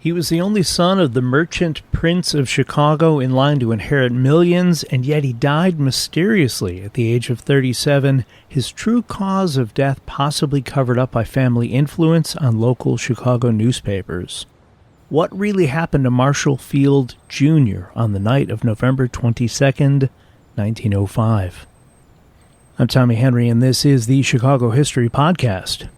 He was the only son of the merchant prince of Chicago in line to inherit millions, and yet he died mysteriously at the age of 37, his true cause of death possibly covered up by family influence on local Chicago newspapers. What really happened to Marshall Field Jr. on the night of November 22nd, 1905? I'm Tommy Henry, and this is the Chicago History Podcast.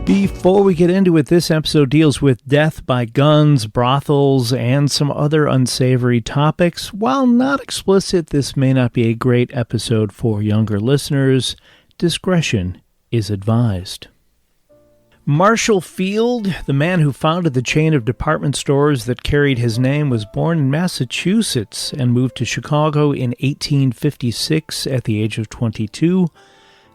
Before we get into it, this episode deals with death by guns, brothels, and some other unsavory topics. While not explicit, this may not be a great episode for younger listeners. Discretion is advised. Marshall Field, the man who founded the chain of department stores that carried his name, was born in Massachusetts and moved to Chicago in 1856 at the age of 22.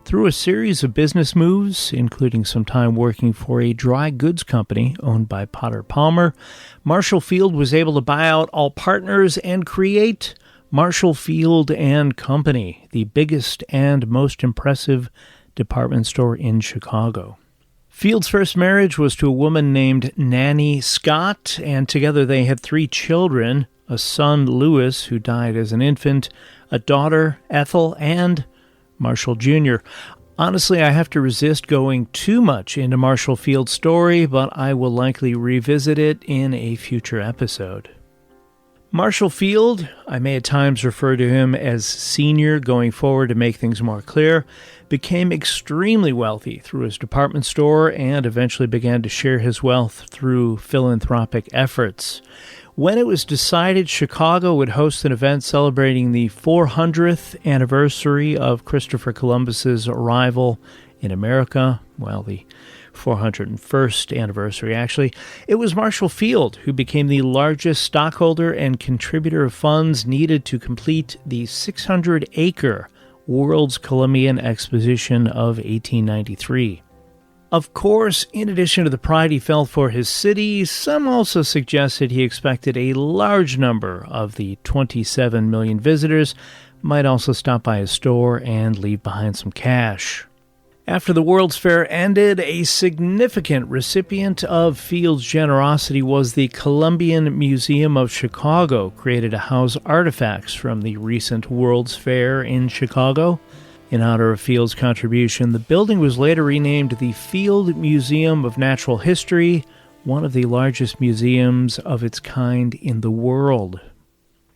Through a series of business moves, including some time working for a dry goods company owned by Potter Palmer, Marshall Field was able to buy out all partners and create Marshall Field and Company, the biggest and most impressive department store in Chicago. Field's first marriage was to a woman named Nanny Scott, and together they had 3 children, a son, Lewis, who died as an infant, a daughter, Ethel, and Marshall Jr. Honestly, I have to resist going too much into Marshall Field's story, but I will likely revisit it in a future episode. Marshall Field, I may at times refer to him as Senior going forward to make things more clear, became extremely wealthy through his department store and eventually began to share his wealth through philanthropic efforts. When it was decided Chicago would host an event celebrating the 400th anniversary of Christopher Columbus's arrival in America, well, the 401st anniversary, actually, it was Marshall Field who became the largest stockholder and contributor of funds needed to complete the 600-acre World's Columbian Exposition of 1893. Of course, in addition to the pride he felt for his city, some also suggested he expected a large number of the 27 million visitors might also stop by his store and leave behind some cash. After the World's Fair ended, a significant recipient of Field's generosity was the Columbian Museum of Chicago, created to house artifacts from the recent World's Fair in Chicago. In honor of Field's contribution, the building was later renamed the Field Museum of Natural History, one of the largest museums of its kind in the world.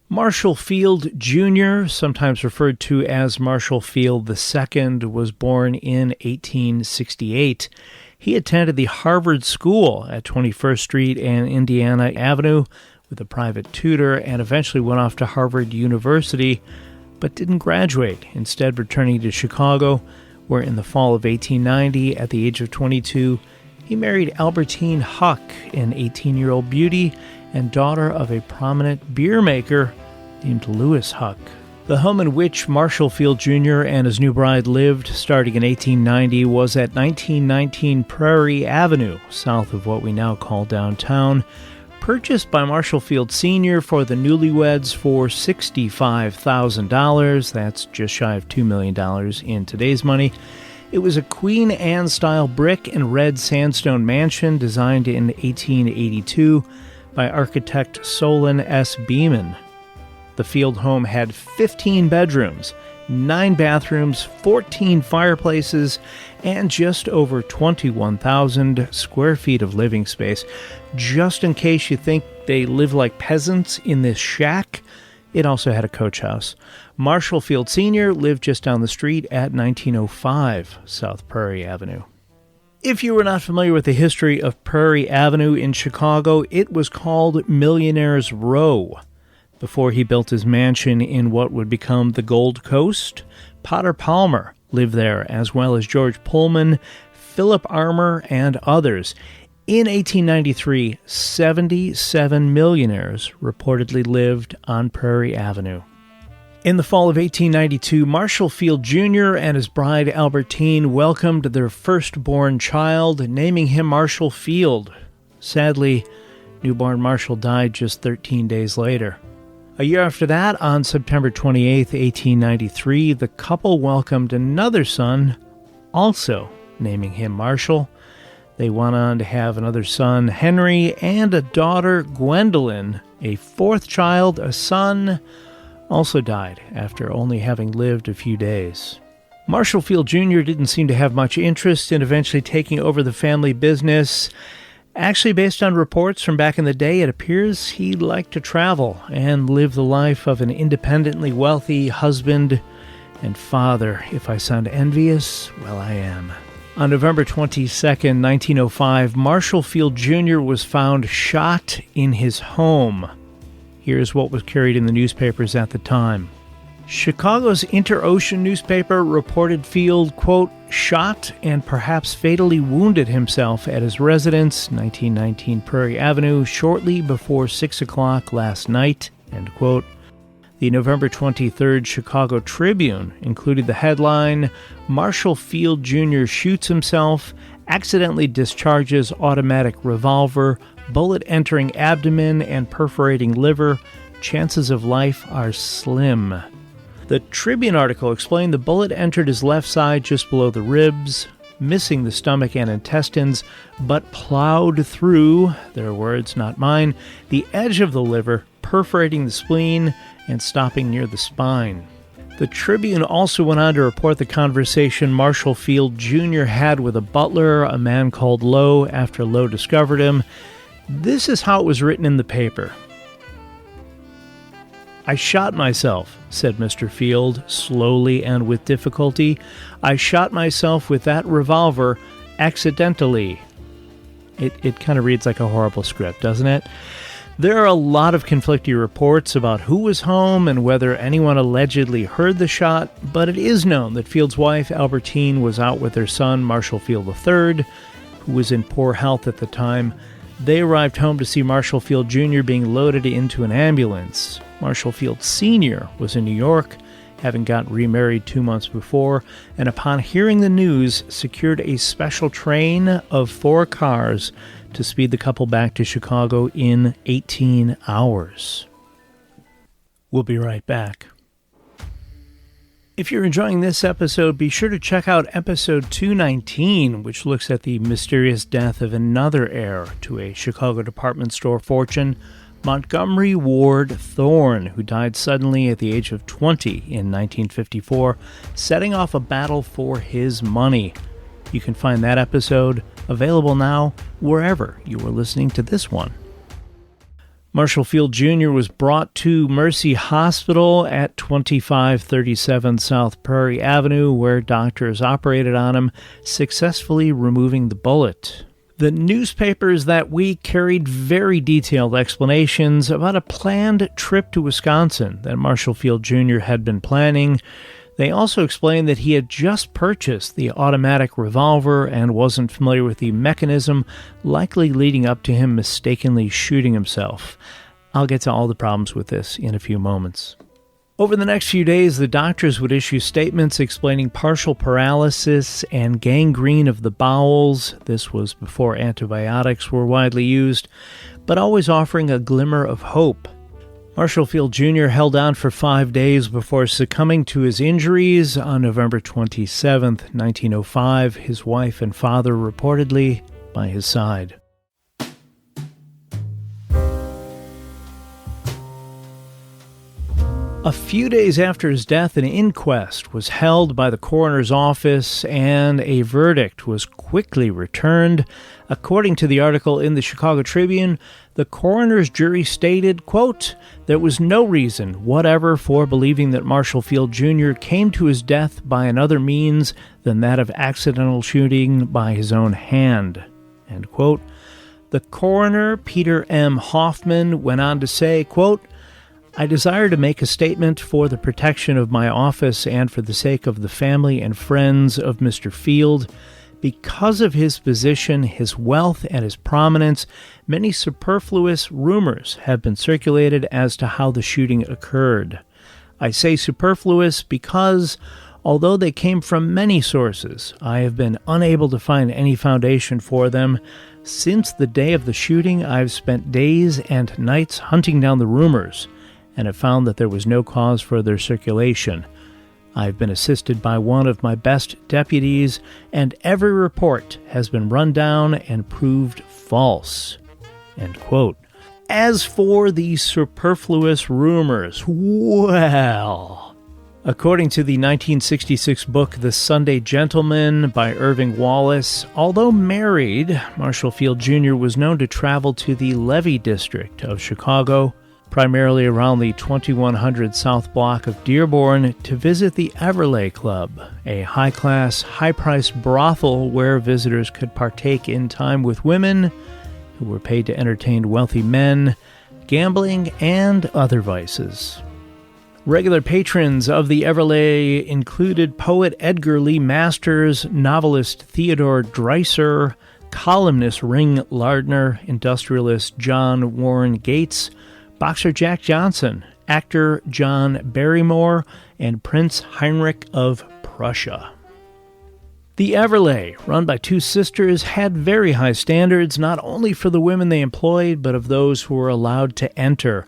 Marshall Field Jr., sometimes referred to as Marshall Field II, was born in 1868. He attended the Harvard School at 21st Street and Indiana Avenue with a private tutor and eventually went off to Harvard University, but didn't graduate, instead returning to Chicago, where in the fall of 1890, at the age of 22, he married Albertine Huck, an 18-year-old beauty and daughter of a prominent beer maker named Lewis Huck. The home in which Marshall Field Jr. and his new bride lived, starting in 1890, was at 1919 Prairie Avenue, south of what we now call downtown, purchased by Marshall Field Sr. for the newlyweds for $65,000. That's just shy of $2 million in today's money. It was a Queen Anne-style brick and red sandstone mansion designed in 1882 by architect Solon S. Beeman. The Field home had 15 bedrooms, 9 bathrooms, 14 fireplaces, and just over 21,000 square feet of living space. Just in case you think they live like peasants in this shack, it also had a coach house. Marshall Field Sr. lived just down the street at 1905 South Prairie Avenue. If you were not familiar with the history of Prairie Avenue in Chicago, it was called Millionaire's Row. Before he built his mansion in what would become the Gold Coast, Potter Palmer lived there, as well as George Pullman, Philip Armour, and others. In 1893, 77 millionaires reportedly lived on Prairie Avenue. In the fall of 1892, Marshall Field Jr. and his bride Albertine welcomed their firstborn child, naming him Marshall Field. Sadly, Newborn Marshall died just 13 days later. A year after that, on September 28, 1893, the couple welcomed another son, also naming him Marshall. They went on to have another son, Henry, and a daughter, Gwendolyn. A fourth child, a son, also died after only having lived a few days. Marshall Field Jr. didn't seem to have much interest in eventually taking over the family business. Actually, based on reports from back in the day, it appears he liked to travel and live the life of an independently wealthy husband and father. If I sound envious, well, I am. On November 22, 1905, Marshall Field Jr. was found shot in his home. Here's what was carried in the newspapers at the time. Chicago's Inter-Ocean newspaper reported Field, quote, shot and perhaps fatally wounded himself at his residence, 1919 Prairie Avenue, shortly before 6 o'clock last night, end quote. The November 23rd Chicago Tribune included the headline, Marshall Field Jr. shoots himself, accidentally discharges automatic revolver, bullet entering abdomen and perforating liver, chances of life are slim. The Tribune article explained the bullet entered his left side just below the ribs, missing the stomach and intestines, but plowed through, their words, not mine, the edge of the liver, perforating the spleen and stopping near the spine. The Tribune also went on to report the conversation Marshall Field Jr. had with a butler, a man called Lowe, after Lowe discovered him. This is how it was written in the paper. I shot myself, said Mr. Field, slowly and with difficulty. I shot myself with that revolver accidentally. It kind of reads like a horrible script, doesn't it? There are a lot of conflicting reports about who was home and whether anyone allegedly heard the shot, but it is known that Field's wife, Albertine, was out with their son, Marshall Field III, who was in poor health at the time. They arrived home to see Marshall Field Jr. being loaded into an ambulance. Marshall Field Sr. was in New York, having got remarried 2 months before, and upon hearing the news, secured a special train of 4 cars to speed the couple back to Chicago in 18 hours. We'll be right back. If you're enjoying this episode, be sure to check out episode 219, which looks at the mysterious death of another heir to a Chicago department store fortune, Montgomery Ward Thorne, who died suddenly at the age of 20 in 1954, setting off a battle for his money. You can find that episode available now wherever you are listening to this one. Marshall Field Jr. was brought to Mercy Hospital at 2537 South Prairie Avenue, where doctors operated on him, successfully removing the bullet. The newspapers that week carried very detailed explanations about a planned trip to Wisconsin that Marshall Field Jr. had been planning. They also explained that he had just purchased the automatic revolver and wasn't familiar with the mechanism, likely leading up to him mistakenly shooting himself. I'll get to all the problems with this in a few moments. Over the next few days, the doctors would issue statements explaining partial paralysis and gangrene of the bowels. This was before antibiotics were widely used, but always offering a glimmer of hope. Marshall Field Jr. held on for 5 days before succumbing to his injuries. On November 27, 1905, his wife and father reportedly by his side. A few days after his death, an inquest was held by the coroner's office, and a verdict was quickly returned. According to the article in the Chicago Tribune, the coroner's jury stated, quote, there was no reason whatever for believing that Marshall Field Jr. came to his death by another means than that of accidental shooting by his own hand, end quote. The coroner, Peter M. Hoffman, went on to say, quote, I desire to make a statement for the protection of my office and for the sake of the family and friends of Mr. Field. Because of his position, his wealth, and his prominence, many superfluous rumors have been circulated as to how the shooting occurred. I say superfluous because, Although they came from many sources, I have been unable to find any foundation for them. Since the day of the shooting, I've spent days and nights hunting down the rumors, and have found that there was no cause for their circulation. I've been assisted by one of my best deputies, and every report has been run down and proved false." End quote. As for the superfluous rumors, well, according to the 1966 book The Sunday Gentleman by Irving Wallace, although married, Marshall Field Jr. was known to travel to the Levee district of Chicago, primarily around the 2100 South Block of Dearborn, to visit the Everleigh Club, a high-class, high-priced brothel where visitors could partake in time with women who were paid to entertain wealthy men, gambling, and other vices. Regular patrons of the Everleigh included poet Edgar Lee Masters, novelist Theodore Dreiser, columnist Ring Lardner, industrialist John Warren Gates, boxer Jack Johnson, actor John Barrymore, and Prince Heinrich of Prussia. The Everleigh, run by two sisters, had very high standards, not only for the women they employed, but of those who were allowed to enter.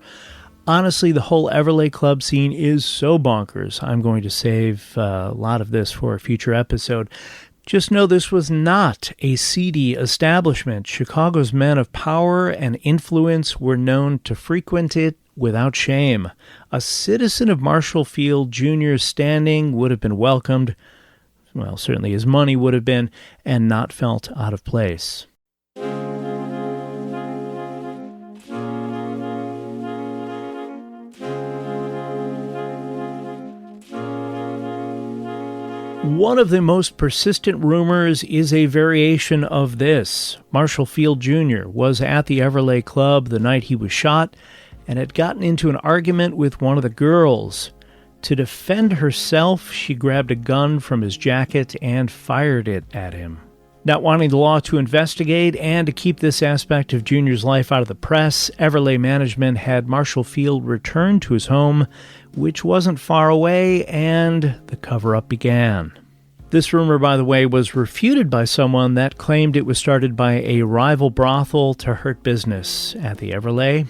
Honestly, the whole Everleigh Club scene is so bonkers. I'm going to save a lot of this for a future episode. Just know this was not a seedy establishment. Chicago's men of power and influence were known to frequent it without shame. A citizen of Marshall Field Jr.'s standing would have been welcomed, well, certainly his money would have been, and not felt out of place. One of the most persistent rumors is a variation of this. Marshall Field Jr. was at the Everleigh Club the night he was shot and had gotten into an argument with one of the girls. To defend herself, she grabbed a gun from his jacket and fired it at him. Not wanting the law to investigate and to keep this aspect of Jr.'s life out of the press, Everleigh management had Marshall Field return to his home, which wasn't far away, and the cover-up began. This rumor, by the way, was refuted by someone that claimed it was started by a rival brothel to hurt business at the Everleigh.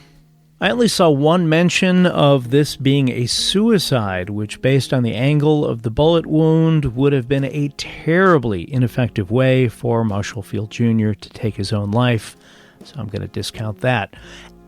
I only saw one mention of this being a suicide, which, based on the angle of the bullet wound, would have been a terribly ineffective way for Marshall Field Jr. to take his own life, so I'm going to discount that.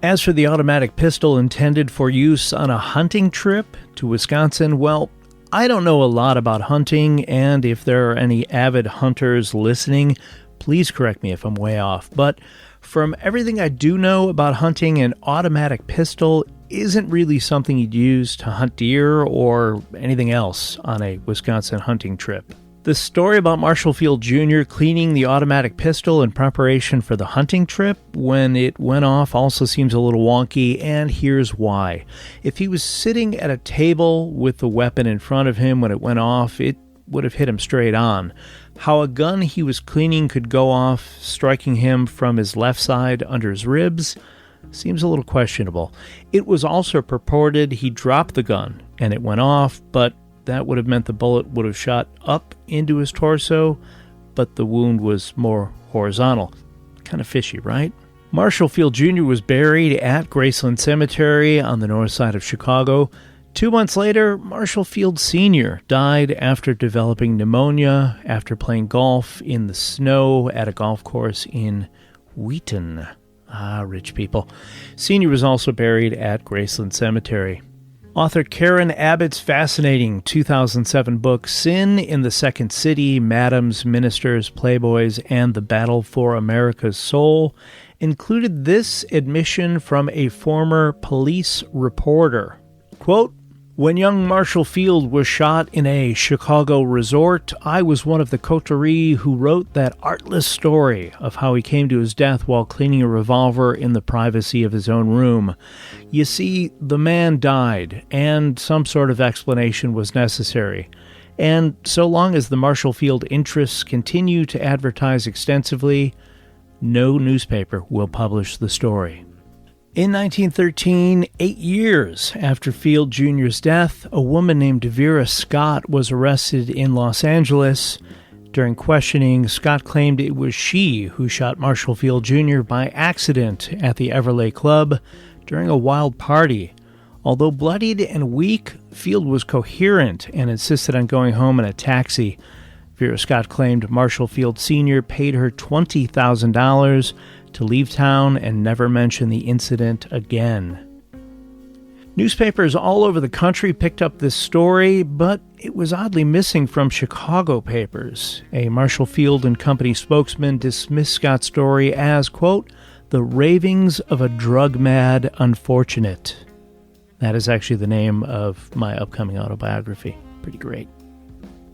As for the automatic pistol intended for use on a hunting trip to Wisconsin, well, I don't know a lot about hunting, and if there are any avid hunters listening, please correct me if I'm way off, but from everything I do know about hunting, an automatic pistol isn't really something you'd use to hunt deer or anything else on a Wisconsin hunting trip. The story about Marshall Field Jr. cleaning the automatic pistol in preparation for the hunting trip when it went off also seems a little wonky, and here's why. If he was sitting at a table with the weapon in front of him when it went off, it would have hit him straight on. How a gun he was cleaning could go off, striking him from his left side under his ribs, seems a little questionable. It was also purported he dropped the gun and it went off, but that would have meant the bullet would have shot up into his torso, but the wound was more horizontal. Kind of fishy, right? Marshall Field Jr. was buried at Graceland Cemetery on the north side of Chicago. 2 months later, Marshall Field Sr. died after developing pneumonia after playing golf in the snow at a golf course in Wheaton. Ah, rich people. Sr. was also buried at Graceland Cemetery. Author Karen Abbott's fascinating 2007 book, Sin in the Second City, Madams, Ministers, Playboys, and the Battle for America's Soul, included this admission from a former police reporter. Quote, "When young Marshall Field was shot in a Chicago resort, I was one of the coterie who wrote that artless story of how he came to his death while cleaning a revolver in the privacy of his own room. You see, the man died, and some sort of explanation was necessary. And so long as the Marshall Field interests continue to advertise extensively, no newspaper will publish the story." In 1913, 8 years after Field Jr.'s death, a woman named Vera Scott was arrested in Los Angeles. During questioning, Scott claimed it was she who shot Marshall Field Jr. by accident at the Everleigh Club during a wild party. Although bloodied and weak, Field was coherent and insisted on going home in a taxi. Vera Scott claimed Marshall Field Sr. paid her $20,000 to leave town and never mention the incident again. Newspapers all over the country picked up this story, but it was oddly missing from Chicago papers. A Marshall Field and Company spokesman dismissed Scott's story as, quote, the ravings of a drug-mad unfortunate. That is actually the name of my upcoming autobiography. Pretty great.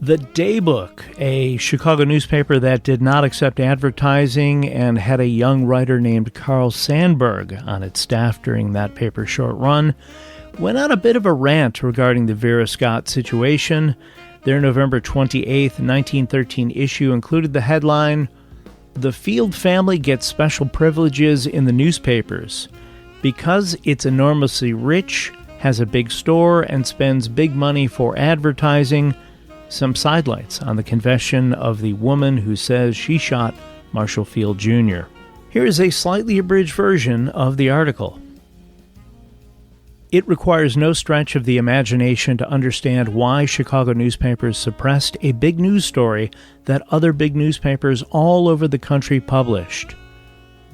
The Daybook, a Chicago newspaper that did not accept advertising and had a young writer named Carl Sandburg on its staff during that paper's short run, went on a bit of a rant regarding the Vera Scott situation. Their November 28, 1913 issue included the headline, "The Field family gets special privileges in the newspapers. Because it's enormously rich, has a big store, and spends big money for advertising, some sidelights on the confession of the woman who says she shot Marshall Field Jr." Here is a slightly abridged version of the article. It requires no stretch of the imagination to understand why Chicago newspapers suppressed a big news story that other big newspapers all over the country published.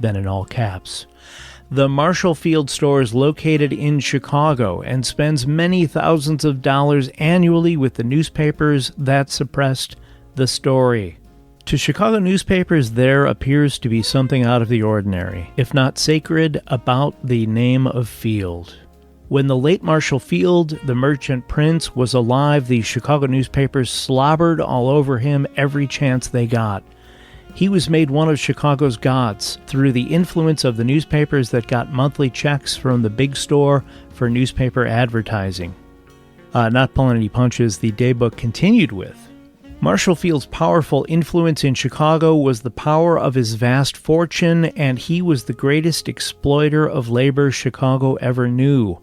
Then in all caps. The Marshall Field store is located in Chicago and spends many thousands of dollars annually with the newspapers that suppressed the story. To Chicago newspapers, there appears to be something out of the ordinary, if not sacred, about the name of Field. When the late Marshall Field, the merchant prince, was alive, the Chicago newspapers slobbered all over him every chance they got. He was made one of Chicago's gods through the influence of the newspapers that got monthly checks from the big store for newspaper advertising. Not pulling any punches, the Daybook continued with, Marshall Field's powerful influence in Chicago was the power of his vast fortune, and he was the greatest exploiter of labor Chicago ever knew.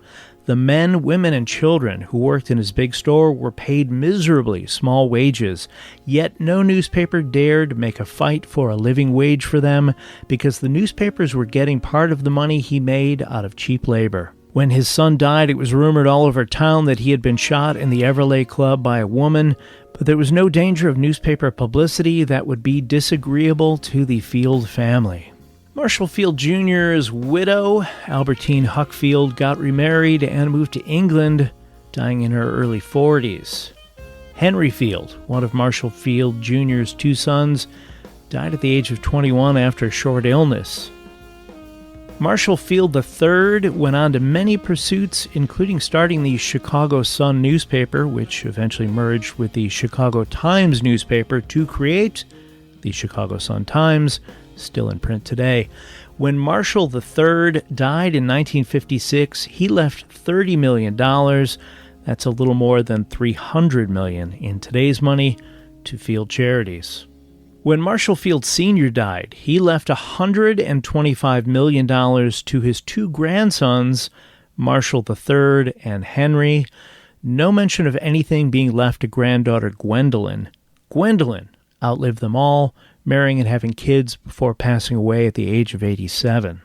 The men, women, and children who worked in his big store were paid miserably small wages, yet no newspaper dared make a fight for a living wage for them because the newspapers were getting part of the money he made out of cheap labor. When his son died, it was rumored all over town that he had been shot in the Everleigh Club by a woman, but there was no danger of newspaper publicity that would be disagreeable to the Field family. Marshall Field Jr.'s widow, Albertine Huck Field, got remarried and moved to England, dying in her early 40s. Henry Field, one of Marshall Field Jr.'s two sons, died at the age of 21 after a short illness. Marshall Field III went on to many pursuits, including starting the Chicago Sun newspaper, which eventually merged with the Chicago Times newspaper to create the Chicago Sun-Times, still in print today. When Marshall III died in 1956, he left $30 million, that's a little more than $300 million in today's money, to Field charities. When Marshall Field Sr. died, he left $125 million to his two grandsons, Marshall III and Henry. No mention of anything being left to granddaughter Gwendolyn. Gwendolyn outlived them all, marrying and having kids before passing away at the age of 87.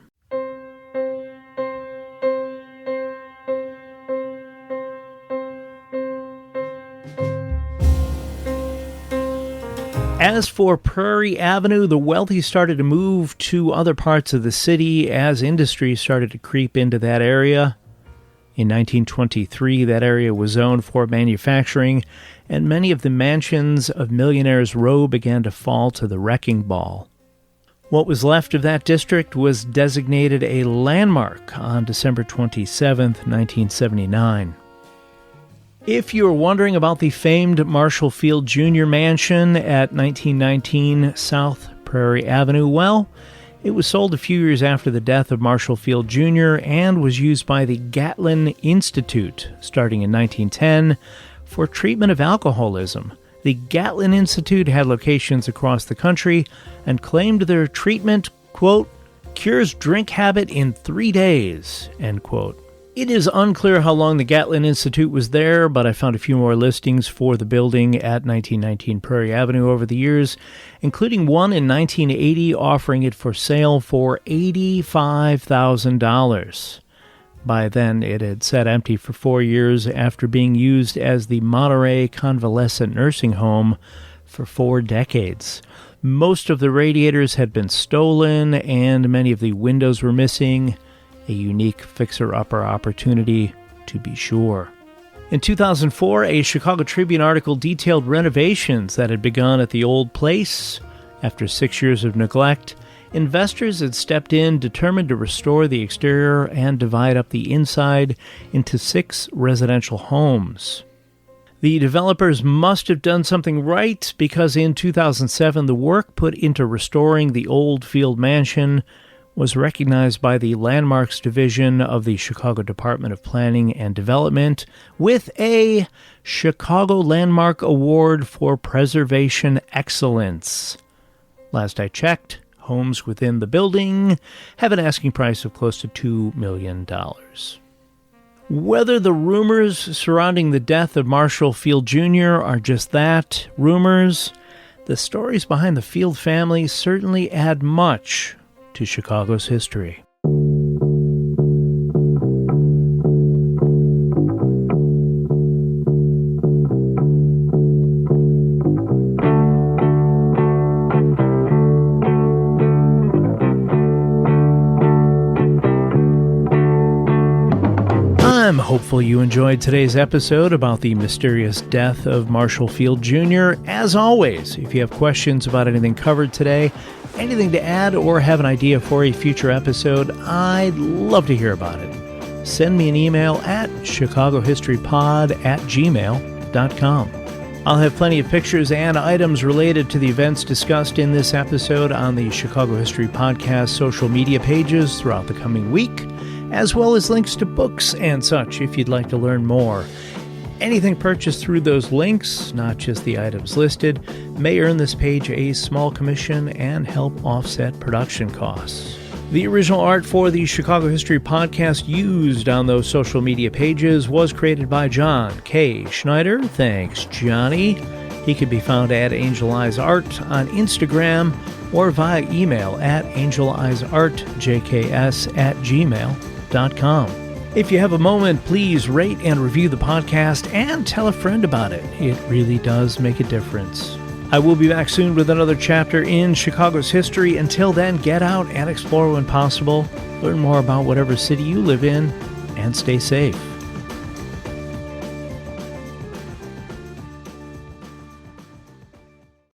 As for Prairie Avenue, the wealthy started to move to other parts of the city as industry started to creep into that area. In 1923, that area was zoned for manufacturing, and many of the mansions of Millionaires Row began to fall to the wrecking ball. What was left of that district was designated a landmark on December 27, 1979. If you were wondering about the famed Marshall Field Jr. mansion at 1919 South Prairie Avenue, well, it was sold a few years after the death of Marshall Field Jr. and was used by the Gatlin Institute starting in 1910 for treatment of alcoholism. The Gatlin Institute had locations across the country and claimed their treatment, quote, cures drink habit in 3 days, end quote. It is unclear how long the Gatlin Institute was there, but I found a few more listings for the building at 1919 Prairie Avenue over the years, including one in 1980 offering it for sale for $85,000. By then, it had sat empty for 4 years after being used as the Monterey Convalescent Nursing Home for 4 decades. Most of the radiators had been stolen, and many of the windows were missing. A unique fixer-upper opportunity, to be sure. In 2004, a Chicago Tribune article detailed renovations that had begun at the old place. After 6 years of neglect, investors had stepped in, determined to restore the exterior and divide up the inside into 6 residential homes. The developers must have done something right, because in 2007, the work put into restoring the old field mansion was recognized by the Landmarks Division of the Chicago Department of Planning and Development with a Chicago Landmark Award for Preservation Excellence. Last I checked, homes within the building have an asking price of close to $2 million. Whether the rumors surrounding the death of Marshall Field Jr. are just that, rumors, the stories behind the Field family certainly add much to Chicago's history. I'm hopeful you enjoyed today's episode about the mysterious death of Marshall Field Jr. As always, if you have questions about anything covered today, anything to add, or have an idea for a future episode, I'd love to hear about it. Send me an email at chicagohistorypod@gmail.com. I'll have plenty of pictures and items related to the events discussed in this episode on the Chicago History Podcast social media pages throughout the coming week, as well as links to books and such if you'd like to learn more. Anything purchased through those links, not just the items listed, may earn this page a small commission and help offset production costs. The original art for the Chicago History Podcast used on those social media pages was created by John K. Schneider. Thanks, Johnny. He can be found at Angel Eyes Art on Instagram or via email at angeleyesartjks@gmail.com. If you have a moment, please rate and review the podcast and tell a friend about it. It really does make a difference. I will be back soon with another chapter in Chicago's history. Until then, get out and explore when possible. Learn more about whatever city you live in, and stay safe.